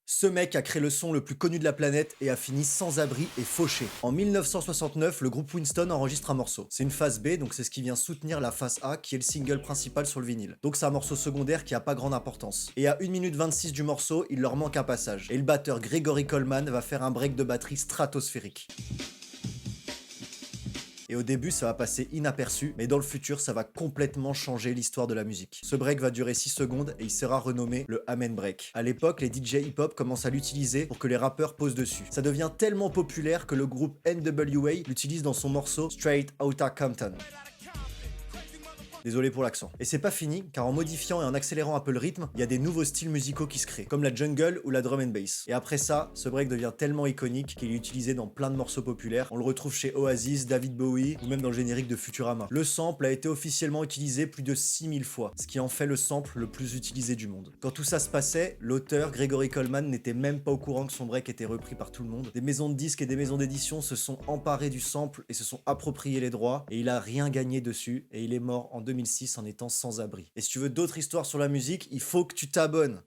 Ce mec a créé le son le plus connu de la planète et a fini sans abri et fauché. En 1969, le groupe Winston enregistre un morceau. C'est une phase B, donc c'est ce qui vient soutenir la phase A, qui est le single principal sur le vinyle. Donc c'est un morceau secondaire qui a pas grande importance. Et à 1 minute 26 du morceau, il leur manque un passage. Et le batteur Gregory Coleman va faire un break de batterie stratosphérique. Et au début, ça va passer inaperçu, mais dans le futur, ça va complètement changer l'histoire de la musique. Ce break va durer 6 secondes et il sera renommé le Amen Break. À l'époque, les DJ hip-hop commencent à l'utiliser pour que les rappeurs posent dessus. Ça devient tellement populaire que le groupe NWA l'utilise dans son morceau Straight Outta Compton. Désolé pour l'accent. Et c'est pas fini, car en modifiant et en accélérant un peu le rythme, il y a des nouveaux styles musicaux qui se créent, comme la jungle ou la drum and bass. Et après ça, ce break devient tellement iconique qu'il est utilisé dans plein de morceaux populaires. On le retrouve chez Oasis, David Bowie ou même dans le générique de Futurama. Le sample a été officiellement utilisé plus de 6000 fois, ce qui en fait le sample le plus utilisé du monde. Quand tout ça se passait, l'auteur Gregory Coleman n'était même pas au courant que son break était repris par tout le monde. Des maisons de disques et des maisons d'édition se sont emparées du sample et se sont appropriés les droits, et il a rien gagné dessus, et il est mort en 2006 en étant sans abri. Et si tu veux d'autres histoires sur la musique, il faut que tu t'abonnes.